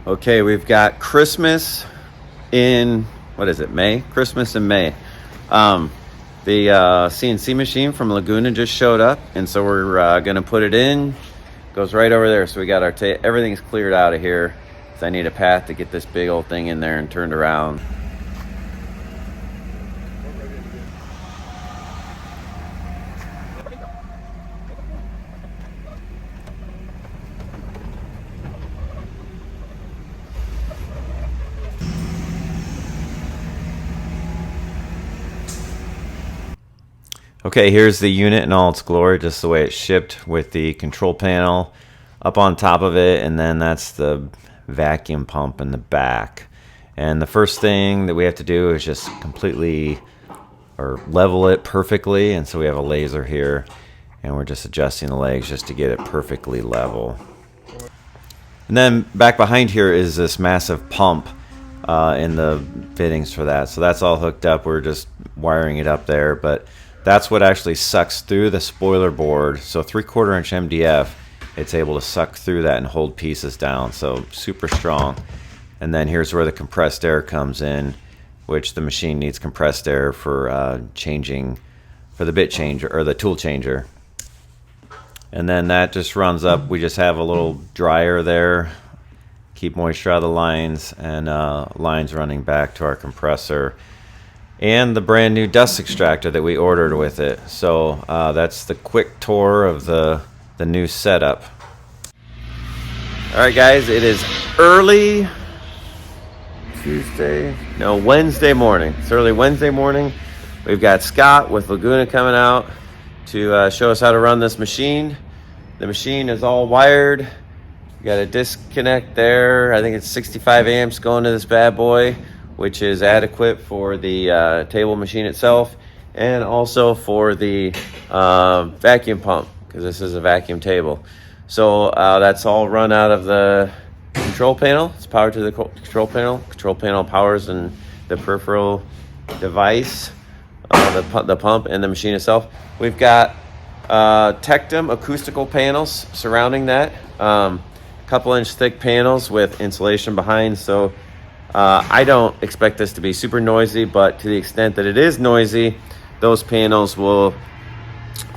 Okay, we've got Christmas in, what is it, May? Christmas in May. The CNC machine from Laguna just showed up, and so we're going to put it in. Goes right over there. So we got our everything's cleared out of here. So I need a path to get this big old thing in there and turned around. Okay, here's the unit in all its glory, just the way it's shipped, with the control panel up on top of it, and then that's the vacuum pump in the back. And the first thing that we have to do is just completely or level it perfectly, and so we have a laser here, and we're just adjusting the legs just to get it perfectly level. And then back behind here is this massive pump in the fittings for that. So that's all hooked up. We're just wiring it up there, but that's what actually sucks through the spoiler board. So 3/4 inch MDF, it's able to suck through that and hold pieces down. So super strong. And then here's where the compressed air comes in, which the machine needs compressed air for changing, for the bit changer or the tool changer. And then that just runs up. We just have a little dryer there, keep moisture out of the lines, and lines running back to our compressor. And the brand new dust extractor that we ordered with it. So that's the quick tour of the new setup. Alright guys, it is early Wednesday morning. It's early Wednesday morning. We've got Scott with Laguna coming out to show us how to run this machine. The machine is all wired. We got a disconnect there. I think it's 65 amps going to this bad boy, which is adequate for the table machine itself, and also for the vacuum pump, because this is a vacuum table. So that's all run out of the control panel. It's powered to the control panel. Control panel powers and the peripheral device, the pump and the machine itself. We've got Tectum acoustical panels surrounding that, couple inch thick panels with insulation behind. So I don't expect this to be super noisy, but to the extent that it is noisy, those panels will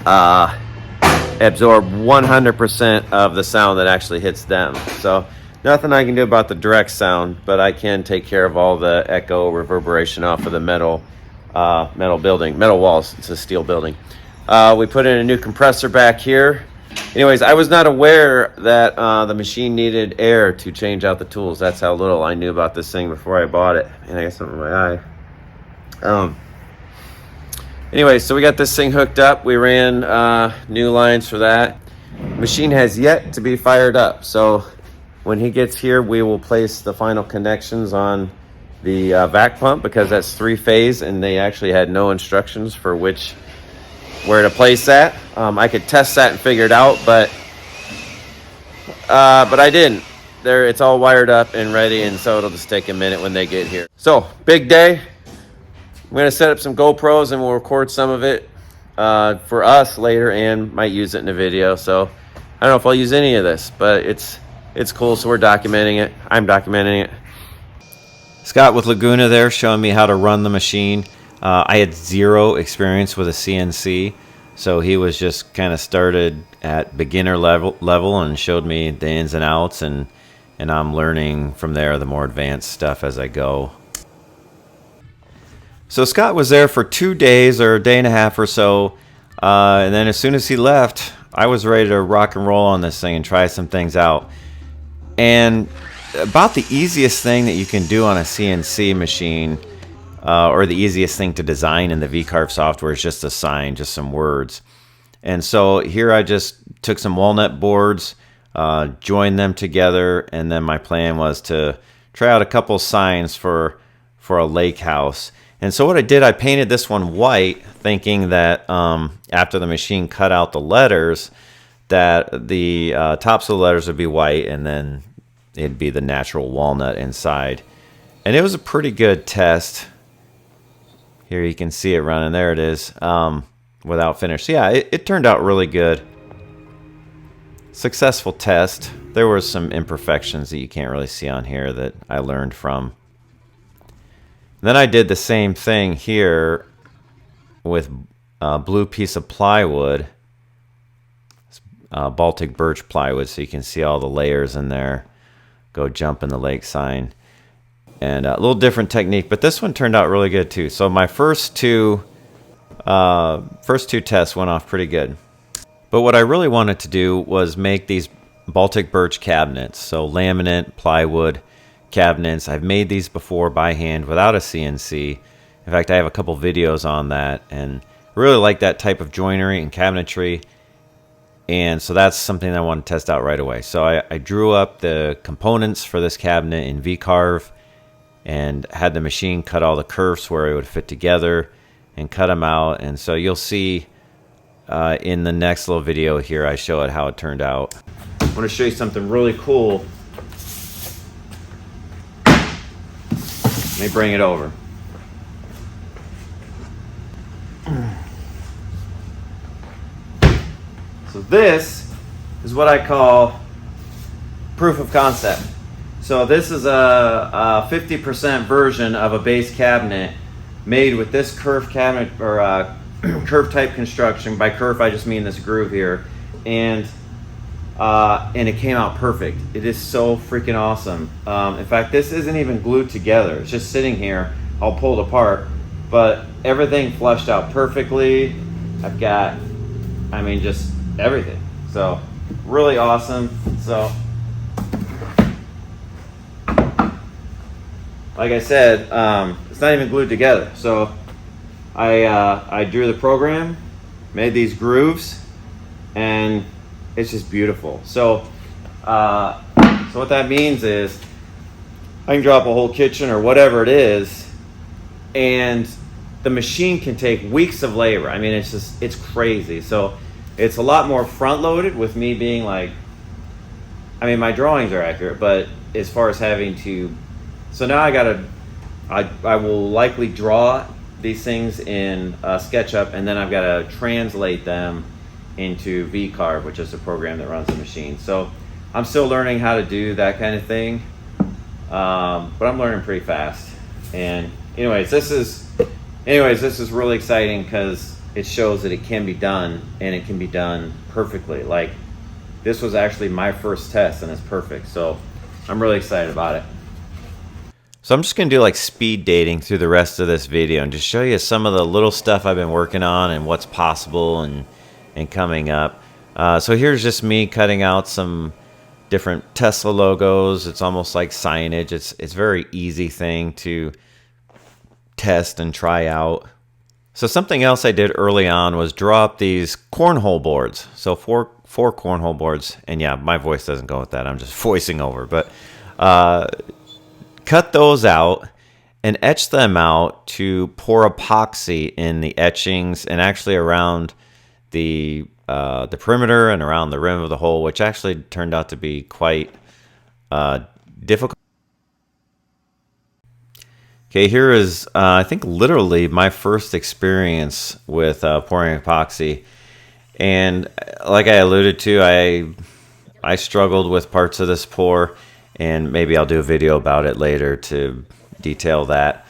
absorb 100% of the sound that actually hits them. So nothing I can do about the direct sound, but I can take care of all the echo reverberation off of the metal walls. It's a steel building. We put in a new compressor back here. Anyways, I was not aware that the machine needed air to change out the tools. That's how little I knew about this thing before I bought it. And I got something in my eye. Anyway, so we got this thing hooked up. We ran new lines for that. Machine has yet to be fired up. So when he gets here, we will place the final connections on the vac pump, because that's 3-phase, and they actually had no instructions for where to place that. I could test that and figure it out, but I didn't. It's all wired up and ready, and so it'll just take a minute when they get here. So big day. I'm gonna set up some GoPros and we'll record some of it for us later, and might use it in a video. So I don't know if I'll use any of this, but it's cool. So we're documenting it. I'm documenting it. Scott with Laguna there showing me how to run the machine. I had zero experience with a CNC, so he was just kind of started at beginner level and showed me the ins and outs, and I'm learning from there the more advanced stuff as I go. So Scott was there for 2 days or a day and a half or so, and then as soon as he left, I was ready to rock and roll on this thing and try some things out. And about the easiest thing that you can do on a CNC machine, or the easiest thing to design in the VCarve software, is just a sign, just some words. And so here I just took some walnut boards, joined them together, and then my plan was to try out a couple signs for a lake house. And so what I did, I painted this one white, thinking that after the machine cut out the letters, that the tops of the letters would be white, and then it'd be the natural walnut inside. And it was a pretty good test. Here you can see it running. There it is, without finish. So yeah, it turned out really good. successful test. There were some imperfections that you can't really see on here that I learned from. Then I did the same thing here with a blue piece of plywood, Baltic birch plywood, so you can see all the layers in there. Go jump in the lake sign. And a little different technique, but this one turned out really good too. So my first two tests went off pretty good. But what I really wanted to do was make these Baltic birch cabinets. So laminate, plywood cabinets. I've made these before by hand without a CNC. In fact, I have a couple videos on that, and I really like that type of joinery and cabinetry. And so that's something that I want to test out right away. So I drew up the components for this cabinet in V-carve and had the machine cut all the kerfs where it would fit together and cut them out. And so you'll see in the next little video here, I show it how it turned out. I want to show you something really cool. Let me bring it over. So this is what I call proof of concept. So this is a 50% version of a base cabinet made with this kerf cabinet, or kerf type construction. By kerf I just mean this groove here, and it came out perfect. It is so freaking awesome. In fact, this isn't even glued together. It's just sitting here all pulled apart, but everything flushed out perfectly. I've got, I mean, just everything. So really awesome. So like I said, it's not even glued together. So I drew the program, made these grooves, and it's just beautiful. So so what that means is I can drop a whole kitchen or whatever it is, and the machine can take weeks of labor. I mean, it's crazy. So it's a lot more front loaded with me being like, I mean, my drawings are accurate, but as far as having to, so now I will likely draw these things in SketchUp, and then I've got to translate them into V-carve, which is a program that runs the machine. So I'm still learning how to do that kind of thing, but I'm learning pretty fast. And anyways, this is really exciting because it shows that it can be done, and it can be done perfectly. Like, this was actually my first test, and it's perfect. So I'm really excited about it. So I'm just going to do like speed dating through the rest of this video and just show you some of the little stuff I've been working on and what's possible and coming up. So here's just me cutting out some different Tesla logos. It's almost like signage. It's a very easy thing to test and try out. So something else I did early on was draw up these cornhole boards. So four cornhole boards. And yeah, my voice doesn't go with that. I'm just voicing over. But cut those out and etch them out to pour epoxy in the etchings and actually around the perimeter and around the rim of the hole, which actually turned out to be quite difficult. Okay, here is, I think, literally my first experience with pouring epoxy. And like I alluded to, I struggled with parts of this pour, and maybe I'll do a video about it later to detail that.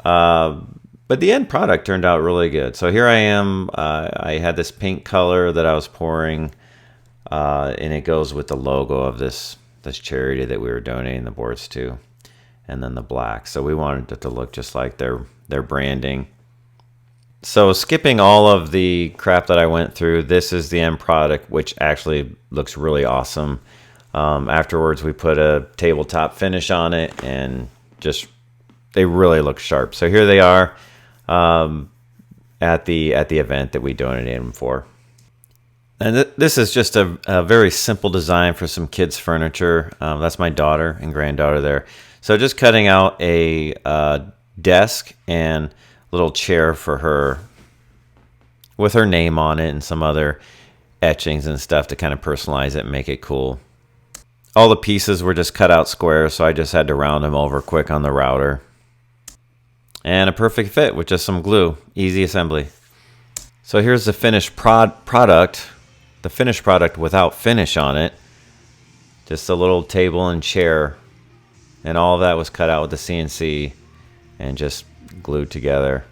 But the end product turned out really good. So here I am. I had this pink color that I was pouring, and it goes with the logo of this charity that we were donating the boards to. And then the black. So we wanted it to look just like their branding. So skipping all of the crap that I went through, this is the end product, which actually looks really awesome. Afterwards, we put a tabletop finish on it, and just they really look sharp. So here they are at the event that we donated them for. And this is just a very simple design for some kids' furniture. That's my daughter and granddaughter there. So just cutting out a desk and little chair for her with her name on it and some other etchings and stuff to kind of personalize it and make it cool. All the pieces were just cut out squares, so I just had to round them over quick on the router. And a perfect fit with just some glue. Easy assembly. So here's the finished product, the the finished product without finish on it. Just a little table and chair, and all of that was cut out with the CNC and just glued together.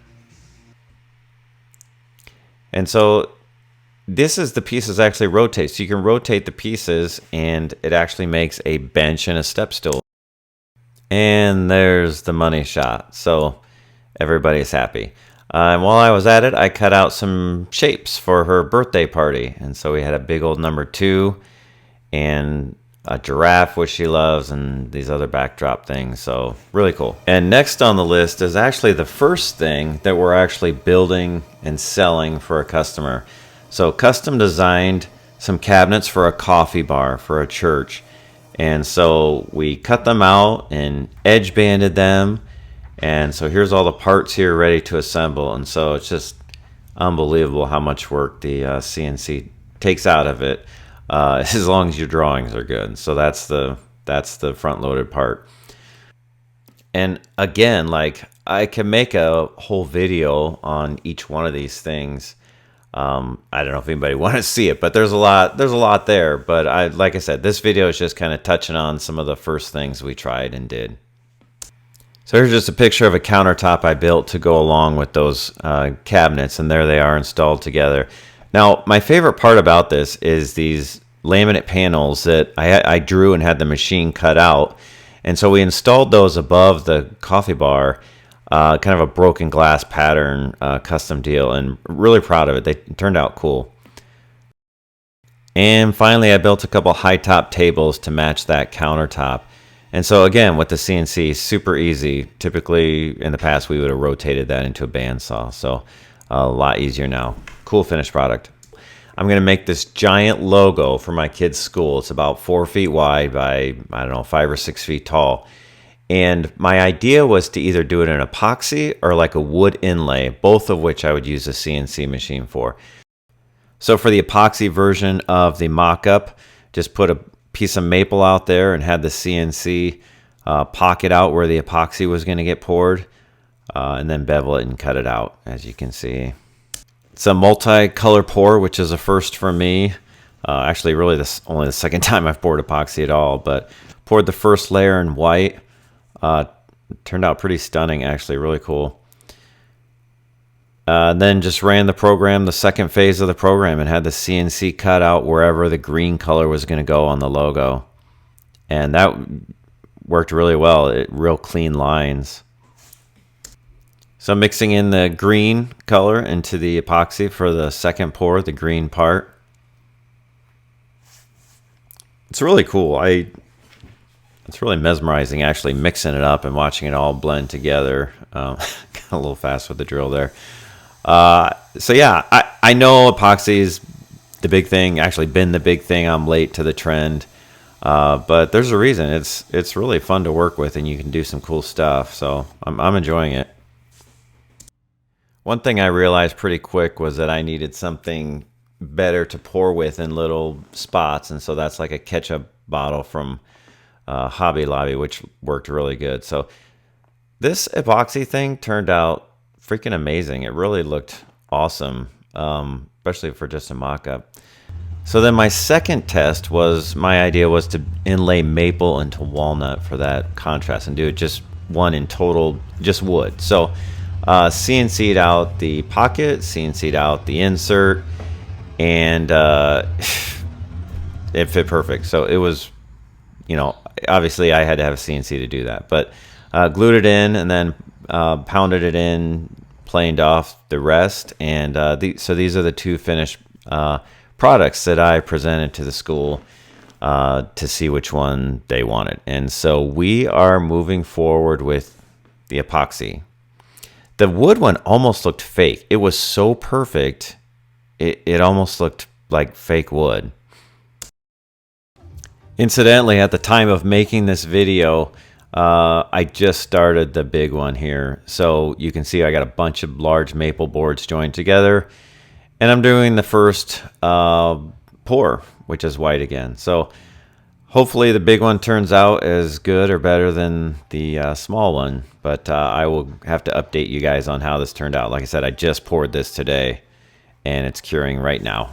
And so this is the pieces actually rotate. So you can rotate the pieces and it actually makes a bench and a step stool. And there's the money shot. So everybody's happy. And while I was at it, I cut out some shapes for her birthday party. And so we had a big old number 2 and a giraffe, which she loves, and these other backdrop things. So really cool. And next on the list is actually the first thing that we're actually building and selling for a customer. So custom designed some cabinets for a coffee bar for a church. And so we cut them out and edge banded them. And so here's all the parts here ready to assemble. And so it's just unbelievable how much work the CNC takes out of it. As long as your drawings are good. So that's the front loaded part. And again, like, I can make a whole video on each one of these things. I don't know if anybody wants to see it, but there's a lot there. But like I said, this video is just kind of touching on some of the first things we tried and did. So here's just a picture of a countertop I built to go along with those cabinets, and there they are installed together. Now, my favorite part about this is these laminate panels that I drew and had the machine cut out. And so we installed those above the coffee bar, kind of a broken glass pattern custom deal, and really proud of it. They turned out cool. And finally, I built a couple high top tables to match that countertop. And so again, with the CNC, super easy. Typically, in the past, we would have rotated that into a bandsaw. So a lot easier now. Cool finished product. I'm going to make this giant logo for my kids' school. It's about 4 feet wide by, I don't know, 5 or 6 feet tall. And my idea was to either do it in epoxy or like a wood inlay, both of which I would use a CNC machine for. So for the epoxy version of the mock-up, just put a piece of maple out there and had the CNC pocket out where the epoxy was going to get poured, and then bevel it and cut it out, as you can see. It's a multi-color pour, which is a first for me. Actually, really, this only the second time I've poured epoxy at all, but poured the first layer in white. Turned out pretty stunning, actually, really cool. Then just ran the program, the second phase of the program, and had the CNC cut out wherever the green color was going to go on the logo. And that worked really well. Real clean lines. So I'm mixing in the green color into the epoxy for the second pour, the green part. It's really cool. It's really mesmerizing actually mixing it up and watching it all blend together. Got a little fast with the drill there. So yeah, I know epoxy is the big thing, actually been the big thing. I'm late to the trend. But there's a reason. It's really fun to work with and you can do some cool stuff. So I'm enjoying it. One thing I realized pretty quick was that I needed something better to pour with in little spots. And so that's like a ketchup bottle from Hobby Lobby, which worked really good. So this epoxy thing turned out freaking amazing. It really looked awesome, especially for just a mock-up. So then my second test was, my idea was to inlay maple into walnut for that contrast and do it just one in total, just wood. So CNC'd out the pocket, CNC'd out the insert, and it fit perfect. So it was, obviously I had to have a CNC to do that, but glued it in and then pounded it in, planed off the rest. And so these are the two finished products that I presented to the school to see which one they wanted. And so we are moving forward with the epoxy. The wood one almost looked fake. It was so perfect, it almost looked like fake wood. Incidentally, at the time of making this video, I just started the big one here. So you can see I got a bunch of large maple boards joined together. And I'm doing the first pour, which is white again. So hopefully the big one turns out as good or better than the small one. But I will have to update you guys on how this turned out. Like I said, I just poured this today, and it's curing right now.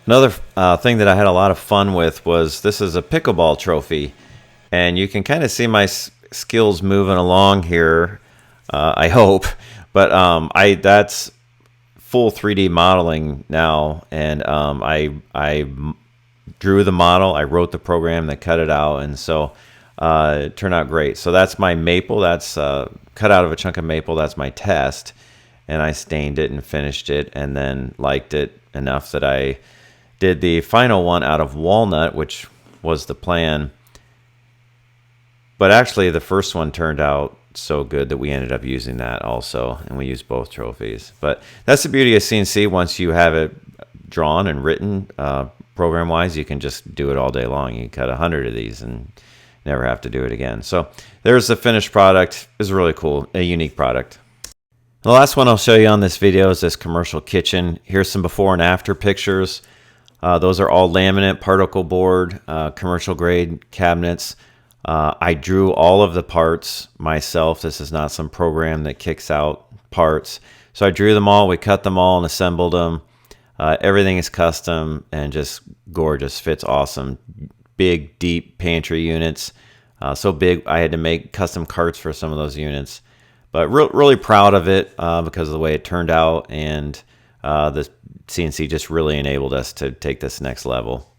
Another thing that I had a lot of fun with was, this is a pickleball trophy, and you can kind of see my skills moving along here, I hope, but that's full 3D modeling now, and I drew the model, I wrote the program that cut it out, and so it turned out great. So that's my maple, that's cut out of a chunk of maple, that's my test, and I stained it and finished it, and then liked it enough that I did the final one out of walnut, which was the plan. But actually the first one turned out so good that we ended up using that also, and we used both trophies. But that's the beauty of CNC. Once you have it drawn and written program wise, you can just do it all day long. You can cut 100 of these and never have to do it again. So there's the finished product. It's really cool, a unique product. The last one I'll show you on this video is this commercial kitchen. Here's some before and after pictures. Those are all laminate particle board, commercial grade cabinets. I drew all of the parts myself. This is not some program that kicks out parts. So I drew them all, we cut them all and assembled them. Everything is custom and just gorgeous, fits awesome. Big, deep pantry units. So big I had to make custom carts for some of those units. But really proud of it because of the way it turned out, and the CNC just really enabled us to take this next level.